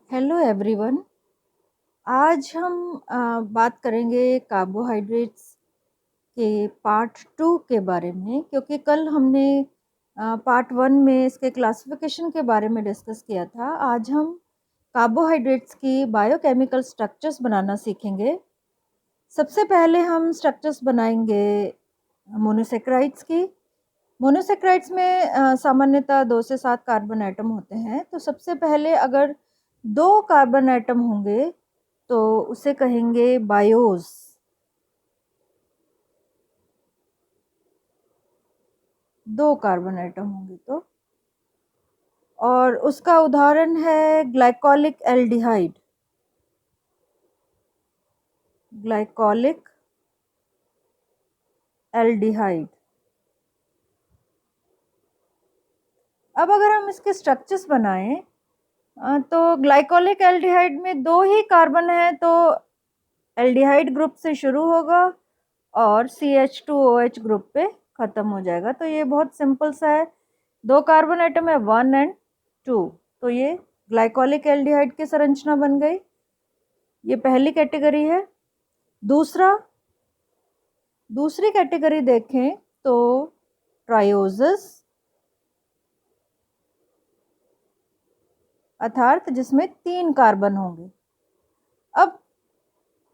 Hello everyone. आज हम बात करेंगे कार्बोहाइड्रेट्स के पार्ट 2 के बारे में, क्योंकि कल हमने पार्ट 1 में इसके क्लासिफिकेशन के बारे में डिस्कस किया था। आज हम कार्बोहाइड्रेट्स की बायोकेमिकल स्ट्रक्चर्स बनाना सीखेंगे। सबसे पहले हम स्ट्रक्चर्स बनाएंगे मोनोसेक्राइड्स की। मोनोसेक्राइड्स में सामान्यतः 2 से 7 कार्बन एटम होते हैं। तो सबसे पहले अगर 2 कार्बन एटम होंगे तो उसे कहेंगे बायोस। 2 कार्बन एटम होंगे तो, और उसका उदाहरण है ग्लाइकोलिक एल्डिहाइड। Glycolic aldehyde. अब अगर हम इसके स्ट्रक्चर्स बनाएं तो ग्लाइकोलिक एल्डिहाइड में 2 ही कार्बन है, तो एल्डिहाइड ग्रुप से शुरू होगा और CH2OH ग्रुप पे खत्म हो जाएगा। तो ये बहुत सिंपल सा है। 2 कार्बन एटम है, 1 एंड 2। तो ये ग्लाइकोलिक एल्डिहाइड की संरचना बन गई। ये पहली कैटेगरी है। दूसरी कैटेगरी देखें तो ट्रायोजेस, अर्थात जिसमें 3 कार्बन होंगे। अब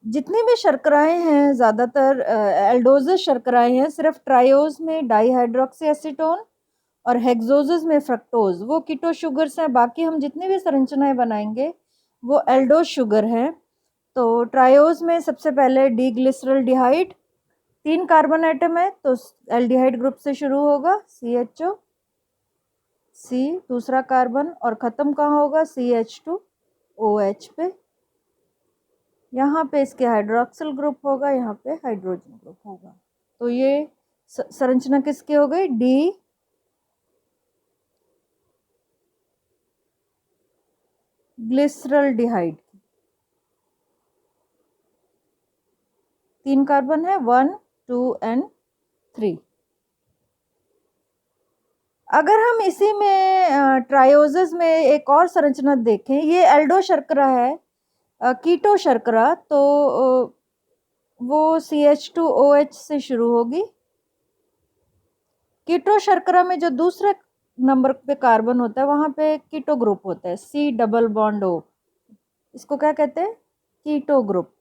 जितनी भी शर्कराएं हैं, ज़्यादातर एल्डोजेस शर्कराएं हैं। सिर्फ ट्रायोज में डाईहाइड्रोक्सी एसीटोन और हेक्सोजेस में फ्रक्टोज, वो कीटो शुगर्स हैं। बाकी हम जितनी भी संरचनाएं बनाएंगे वो एल्डोज शुगर हैं। तो ट्रायोज में सबसे पहले डीग्लिसरल्डिहाइड, 3 कार्बन एटम है, तो एल्डिहाइड ग्रुप से शुरू होगा CHO, C दूसरा कार्बन, और ख़त्म कहाँ होगा CH2OH पे। यहाँ पे इसके हाइड्रोक्सिल ग्रुप होगा, यहाँ पे हाइड्रोजन ग्रुप होगा। तो ये संरचना किसकी हो गई? डी ग्लिसरल्डिहाइड की। 3 कार्बन है, 1, 2 एंड 3। अगर हम इसी में ट्रायोजेस में एक और संरचना देखें, ये एल्डो शर्करा है, कीटो शर्करा, तो वो CH2OH से शुरू होगी। कीटो शर्करा में जो दूसरे नंबर पे कार्बन होता है वहां पे कीटो ग्रुप होता है, C डबल बॉन्ड O। इसको क्या कहते हैं? Keto group.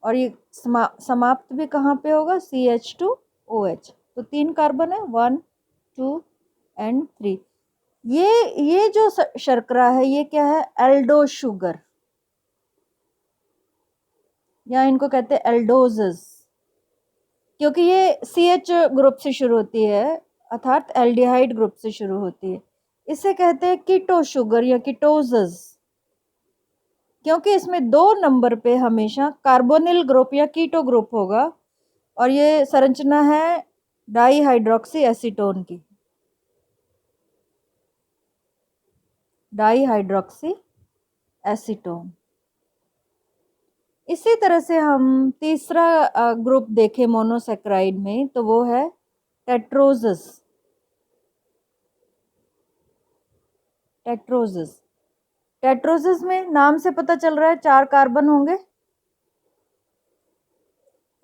और ये समाप्त भी कहाँ पे होगा? CH2OH। तो 3 कार्बन है, 1, 2 एंड 3। ये जो शर्करा है ये क्या है? एल्डो शुगर, या इनको कहते हैं एल्डोजेस, क्योंकि ये CH ग्रुप से शुरू होती है, अर्थात एल्डिहाइड ग्रुप से शुरू होती है। इसे कहते हैं कीटो शुगर या कीटोजेस, क्योंकि इसमें 2 नंबर पे हमेशा कार्बोनिल ग्रुप या कीटो ग्रुप होगा। और ये संरचना है डाईहाइड्रोक्सी एसीटोन की। Dihydroxy acetone. इसी तरह से हम तीसरा ग्रुप देखें मोनोसेक्राइड में, तो वो है टेट्रोजेस। टेट्रोजेस टेट्रोजेस में नाम से पता चल रहा है 4 कार्बन होंगे।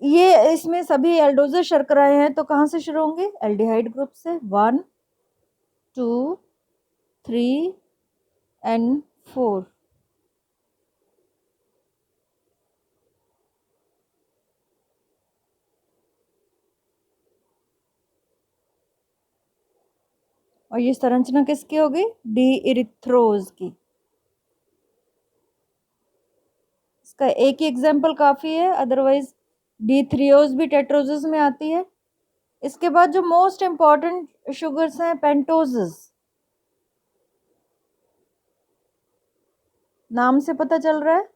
ये इसमें सभी एल्डोजेस शर्कराएं हैं, तो कहाँ से शुरू होंगे? एल्डिहाइड ग्रुप से। 1, 2, 3 एंड 4। और ये संरचना किसकी हो गई? डी इरिथ्रोज की। इसका एक ही एग्जाम्पल काफी है, अदरवाइज D3ओज भी टेट्रोजेस में आती है। इसके बाद जो मोस्ट इंपॉर्टेंट शुगर्स हैं, पेंटोजेस। नाम से पता चल रहा है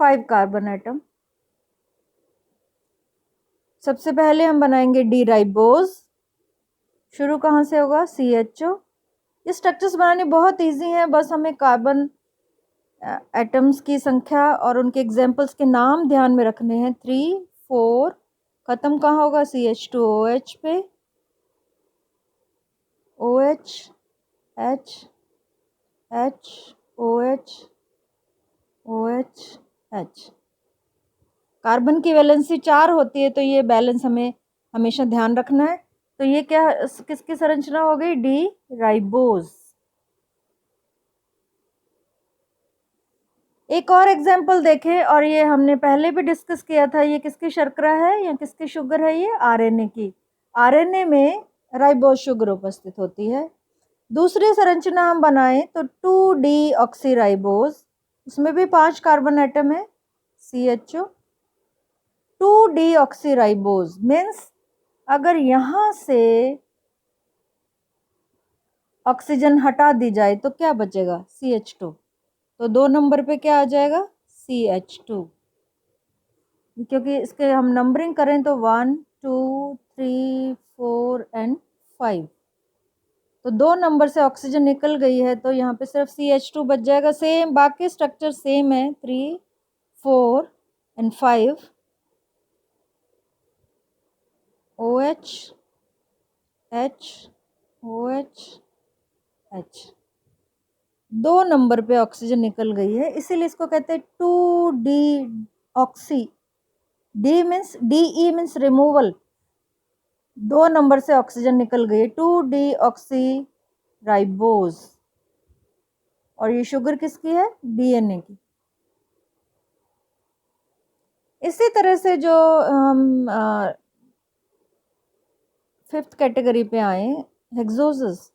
5 कार्बन एटम। सबसे पहले हम बनाएंगे डी राइबोज। शुरू कहाँ से होगा? CHO। ये स्ट्रक्चर्स बनाने बहुत इजी हैं, बस हमें कार्बन एटम्स की संख्या और उनके एग्जाम्पल्स के नाम ध्यान में रखने हैं। 3, 4, खत्म कहाँ होगा? CH2OH पे। OH H H OH OH H। Carbon की वैलेंसी 4 होती है, तो ये बैलेंस हमें हमेशा ध्यान रखना है। तो ये क्या किसकी संरचना हो गई? D ribose. एक और एग्जाम्पल देखें, और ये हमने पहले भी डिस्कस किया था। ये किसकी शर्करा है या किसकी शुगर है? ये आरएनए की। आरएनए में राइबोज शुगर उपस्थित होती है। दूसरी संरचना हम बनाएं तो 2D ऑक्सीराइबोज, उसमें भी 5 कार्बन एटम है, CHO। 2D ऑक्सीराइबोज मीन्स अगर यहां से ऑक्सीजन हटा दी जाए तो क्या बचेगा? CH2। तो 2 नंबर पे क्या आ जाएगा? CH2। क्योंकि इसके हम नंबरिंग करें तो 1 2 3 4 एंड 5, तो 2 नंबर से ऑक्सीजन निकल गई है, तो यहाँ पे सिर्फ CH2 बच जाएगा। सेम बाकी स्ट्रक्चर सेम है, 3 4 and 5। OH H OH H। 2 number पे ऑक्सीजन निकल गई है, इसीलिए इसको कहते हैं 2D oxy. D means DE means removal. 2 number से ऑक्सीजन निकल गई, 2D ऑक्सी राइबोज। और ये शुगर किसकी है? DNA की। इसी तरह से जो हम 5th कैटेगरी पे आए, हेक्सोजेस।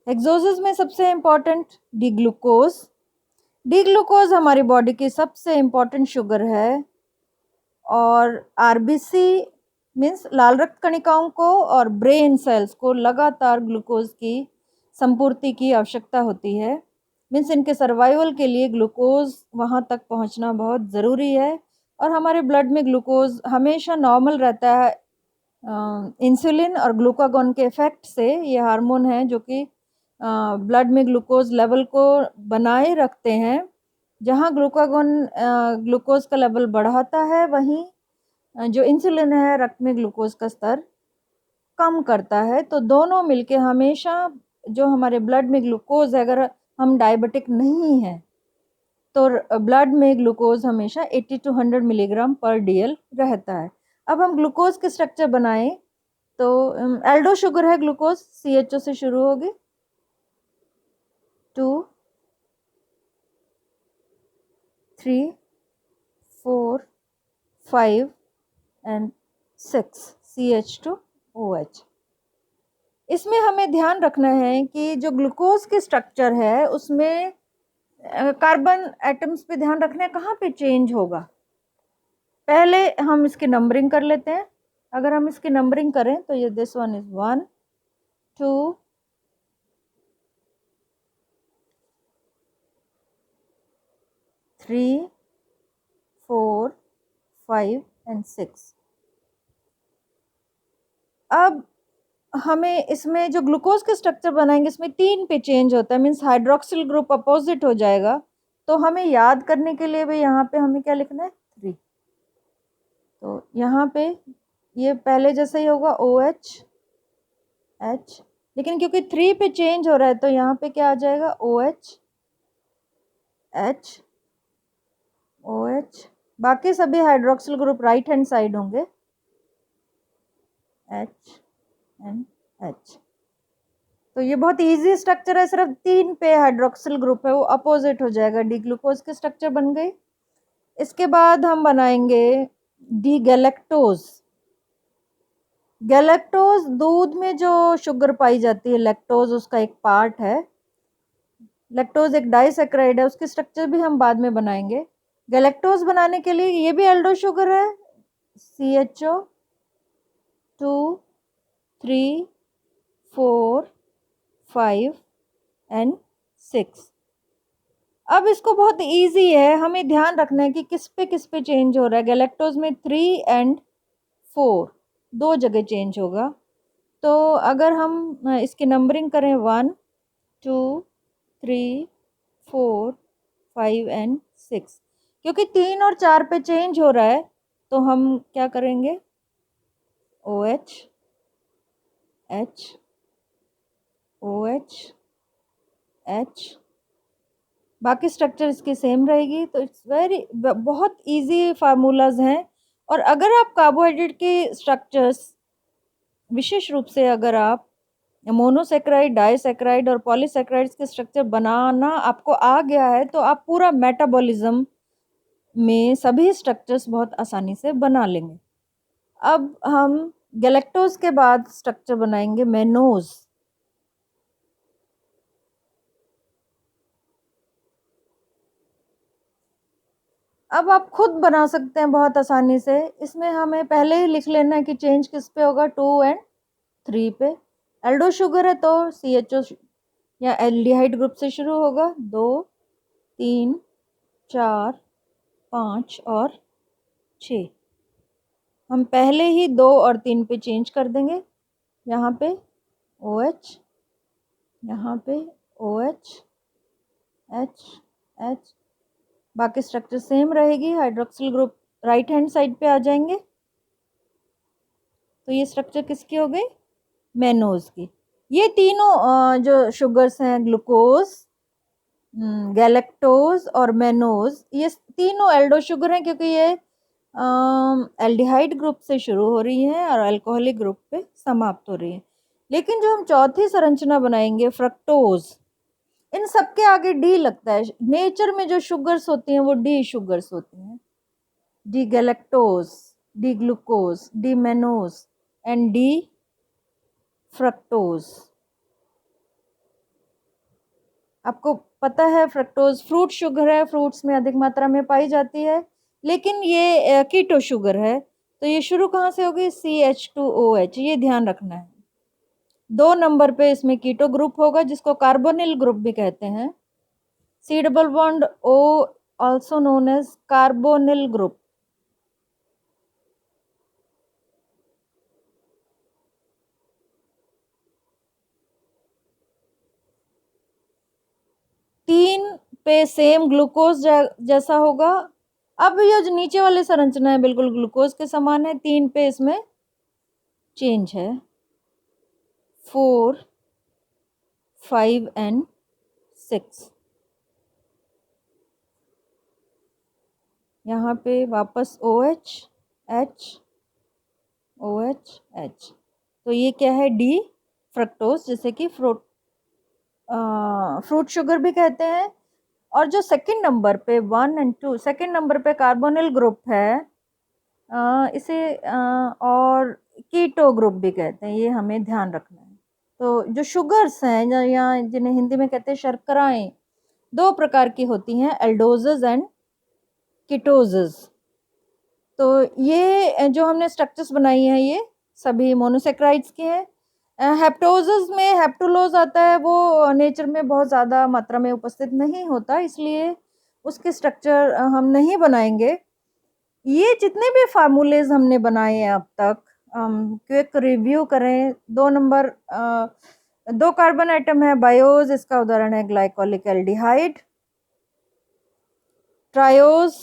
हेक्सोजेस में सबसे important D glucose. D glucose हमारी बॉडी की सबसे इंपॉर्टेंट शुगर है, और RBC मीन्स लाल रक्त कणिकाओं को और ब्रेन सेल्स को लगातार ग्लूकोज की संपूर्ति की आवश्यकता होती है। मीन्स इनके सर्वाइवल के लिए ग्लूकोज वहाँ तक पहुँचना बहुत ज़रूरी है। और हमारे ब्लड में ग्लूकोज हमेशा नॉर्मल रहता है। इंसुलिन और ग्लूकागॉन के इफेक्ट से ये हार्मोन है जो कि ब्लड में ग्लूकोज लेवल को बनाए रखते हैं। जहाँ ग्लूकागॉन ग्लूकोज का लेवल बढ़ाता है, वहीं जो इंसुलिन है रक्त में ग्लूकोज का स्तर कम करता है। तो दोनों मिलके हमेशा जो हमारे ब्लड में ग्लूकोज है, अगर हम डायबिटिक नहीं हैं तो ब्लड में ग्लूकोज हमेशा 80 to 100 मिलीग्राम पर DL रहता है। अब हम ग्लूकोज के स्ट्रक्चर बनाएं तो एल्डो शुगर है ग्लूकोज, CHO से शुरू होगी, 2 3 4 5 एंड 6 CH2OH। इसमें हमें ध्यान रखना है कि जो ग्लूकोज के स्ट्रक्चर है उसमें कार्बन एटम्स पे ध्यान रखना है कहाँ पे चेंज होगा। पहले हम इसकी नंबरिंग कर लेते हैं। अगर हम इसकी नंबरिंग करें तो ये दिस वन इज 1 2 3 4 5 एंड 6। अब हमें इसमें जो ग्लूकोज के स्ट्रक्चर बनाएंगे इसमें 3 पे चेंज होता है, मीन्स हाइड्रोक्सिल ग्रुप अपोजिट हो जाएगा। तो हमें याद करने के लिए भी यहाँ पे हमें क्या लिखना है? 3। तो यहाँ पे ये पहले जैसा ही होगा, OH H, लेकिन क्योंकि 3 पे चेंज हो रहा है तो यहाँ पे क्या आ जाएगा? OH H OH। बाकी सभी hydroxyl group right hand side होंगे, H एंड H। तो ये बहुत इजी स्ट्रक्चर है, सिर्फ 3 पे हाइड्रोक्सिल ग्रुप है वो अपोजिट हो जाएगा, डी ग्लूकोज के स्ट्रक्चर बन गई। इसके बाद हम बनाएंगे डी गैलेक्टोज। गैलेक्टोज दूध में जो शुगर पाई जाती है, लैक्टोज उसका एक पार्ट है। लैक्टोज एक डाइसैकेराइड है, उसके स्ट्रक्चर भी हम बाद में बनाएंगे। गैलेक्टोज बनाने के लिए ये भी एल्डो शुगर है, CHO 2 3 4 5 एंड 6। अब इसको बहुत इजी है, हमें ध्यान रखना है कि किस पे चेंज हो रहा है। गैलेक्टोज में 3 एंड 4 दो जगह चेंज होगा। तो अगर हम इसकी नंबरिंग करें 1 2 3 4 5 एंड 6, क्योंकि 3 और 4 पे चेंज हो रहा है तो हम क्या करेंगे? OH H OH H, बाकी स्ट्रक्चर इसकी सेम रहेगी। तो इट्स वेरी बहुत इजी फार्मूलाज हैं। और अगर आप कार्बोहाइड्रेट के स्ट्रक्चर्स विशेष रूप से अगर आप मोनोसेक्राइड, डाइसेक्राइड और पॉलीसेक्राइड्स के स्ट्रक्चर बनाना आपको आ गया है तो आप पूरा मेटाबॉलिज्म में सभी स्ट्रक्चर्स बहुत आसानी से बना लेंगे। अब हम गैलेक्टोज के बाद स्ट्रक्चर बनाएंगे मेनोज। अब आप खुद बना सकते हैं बहुत आसानी से। इसमें हमें पहले ही लिख लेना है कि चेंज किस पे होगा, 2 और 3 पे। एल्डो शुगर है तो CHO या एल्डिहाइड ग्रुप से शुरू होगा। 2 3 4 5 और 6 हम पहले ही 2 और 3 पे चेंज कर देंगे। यहाँ पे OH, यहाँ पे OH H H, बाकी स्ट्रक्चर सेम रहेगी। Hydroxyl group right hand side पे आ जाएंगे। तो ये स्ट्रक्चर किसकी हो गई, मेनोज की। ये तीनों जो शुगर्स हैं, ग्लूकोज, गैलेक्टोज और मेनोज, ये तीनों एल्डो शुगर हैं क्योंकि ये एल्डिहाइड ग्रुप से शुरू हो रही हैं और अल्कोहलिक ग्रुप पे समाप्त हो रही हैं। लेकिन जो हम चौथी संरचना बनाएंगे फ्रक्टोज, इन सबके आगे डी लगता है। नेचर में जो शुगर्स होती हैं वो डी शुगर्स होती हैं। D galactose, D glucose, D mannose and D fructose. आपको पता है फ्रक्टोज फ्रूट शुगर है, फ्रूट्स में अधिक मात्रा में पाई जाती है। लेकिन ये कीटो शुगर है। तो ये शुरू कहाँ से होगी, CH2OH, ये ध्यान रखना है। 2 नंबर पे इसमें कीटो ग्रुप होगा जिसको कार्बोनिल ग्रुप भी कहते हैं। C double bond O also known as carbonyl group। तीन पे सेम ग्लूकोज जैसा होगा। अब ये जो नीचे वाली संरचना है बिल्कुल ग्लूकोज के समान है। 3 पे इसमें चेंज है, 4 5 एंड 6। यहाँ पे वापस OH H OH H। तो ये क्या है, डी फ्रक्टोज, जैसे कि फ्रूट शुगर भी कहते हैं। और जो सेकंड नंबर पे 1 और 2, सेकंड नंबर पे कार्बोनिल ग्रुप है, इसे और कीटो ग्रुप भी कहते हैं। ये हमें ध्यान रखना है। तो जो शुगर्स हैं या जिन्हें हिंदी में कहते हैं शर्कराएं, 2 प्रकार की होती हैं, एल्डोजेस एंड कीटोजेस। तो ये जो हमने स्ट्रक्चर्स बनाई हैं ये सभी मोनोसेक्राइड्स की हैं। हेप्टोजेस में हेप्टुलोज आता है, वो नेचर में बहुत ज़्यादा मात्रा में उपस्थित नहीं होता, इसलिए उसके स्ट्रक्चर हम नहीं बनाएंगे। ये जितने भी फार्मूलेज हमने बनाए हैं अब तक, क्विक रिव्यू करें। 2 नंबर 2 कार्बन आइटम है बायोज, इसका उदाहरण है ग्लाइकोलिक एल्डिहाइड। ट्रायोज,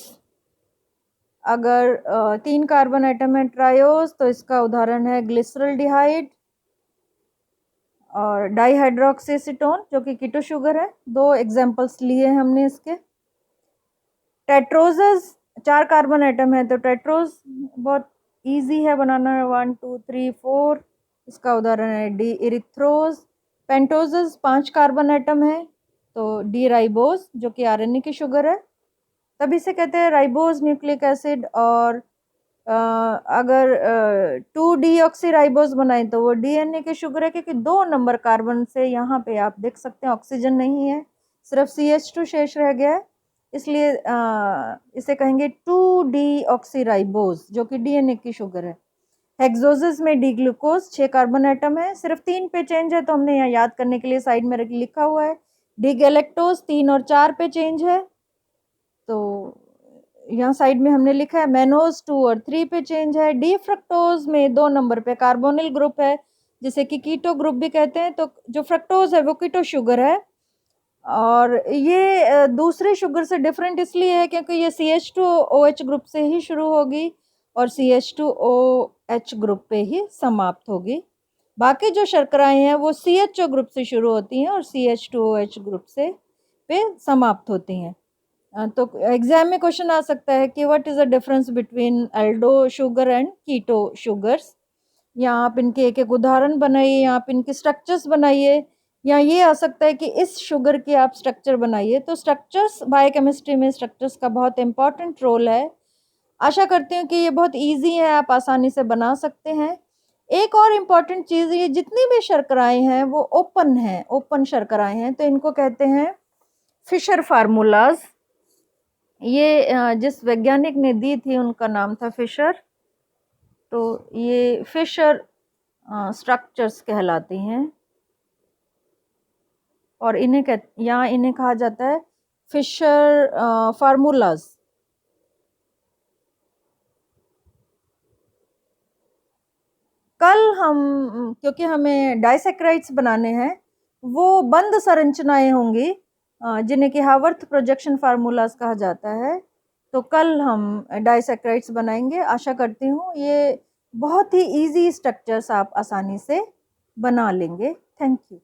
अगर 3 कार्बन आइटम है ट्रायोज तो इसका उदाहरण है ग्लिसरल्डिहाइड और डाइहाइड्रोक्सीसीटोन जो कि कीटो शुगर है। 2 एग्जांपल्स लिए हमने इसके। टेट्रोजेस, 4 कार्बन आइटम है तो टेट्रोज बहुत इजी है बनाना, 1 2 3 4। इसका उदाहरण है डी इरिथ्रोज। पेंटोजेस 5 कार्बन आइटम है तो डी राइबोज जो कि RNA की शुगर है, तभी से कहते हैं राइबोज न्यूक्लिक एसिड। और अगर 2 डीऑक्सी राइबोज बनाए तो वो DNA की शुगर है, क्योंकि 2 नंबर कार्बन से यहाँ पे आप देख सकते हैं ऑक्सीजन नहीं है, सिर्फ CH2 शेष रह गया है, इसलिए इसे कहेंगे 2 डीऑक्सी राइबोज जो कि DNA की शुगर है। हेक्सोजेस में डी ग्लूकोज 6 कार्बन आइटम है, सिर्फ 3 पे चेंज है तो हमने यहाँ याद करने के लिए साइड में लिखा हुआ है। डी गैलेक्टोज 3 और 4 पे चेंज है तो यहाँ साइड में हमने लिखा है। मेनोज 2 और 3 पे चेंज है। डी फ्रक्टोज में 2 नंबर पे कार्बोनिल ग्रुप है जिसे कि कीटो ग्रुप भी कहते हैं। तो जो फ्रक्टोज है वो कीटो शुगर है और ये दूसरे शुगर से डिफरेंट इसलिए है क्योंकि ये CH2OH ग्रुप से ही शुरू होगी और CH2OH ग्रुप पे ही समाप्त होगी। बाकी जो शर्कराएं हैं वो CHO ग्रुप से शुरू होती हैं और CH2OH ग्रुप से पे समाप्त होती हैं। तो एग्जाम में क्वेश्चन आ सकता है कि what is the difference between aldo sugar and keto sugars. या आप इनके एक एक उदाहरण बनाइए, या आप इनके स्ट्रक्चर्स बनाइए, या ये आ सकता है कि इस शुगर के आप स्ट्रक्चर बनाइए। तो स्ट्रक्चर्स बायोकेमिस्ट्री में स्ट्रक्चर्स का बहुत इंपॉर्टेंट रोल है। आशा करती हूँ कि ये बहुत इजी है, आप आसानी से बना सकते हैं। एक और इम्पॉर्टेंट चीज़, ये जितनी भी शर्कराएं हैं वो ओपन हैं, ओपन शर्कराएं हैं, तो इनको कहते हैं फिशर फार्मूलाज। ये जिस वैज्ञानिक ने दी थी उनका नाम था फिशर। तो ये फिशर स्ट्रक्चर्स कहलाती हैं और यहाँ इन्हें कहा जाता है फिशर फार्मूलाज। कल हम, क्योंकि हमें डाइसैक्राइड्स बनाने हैं, वो बंद संरचनाएं होंगी जिन्हें कि हावर्थ प्रोजेक्शन फार्मूलाज कहा जाता है। तो कल हम डाइसैक्राइड्स बनाएंगे। आशा करती हूँ ये बहुत ही इजी स्ट्रक्चर्स आप आसानी से बना लेंगे। Thank you.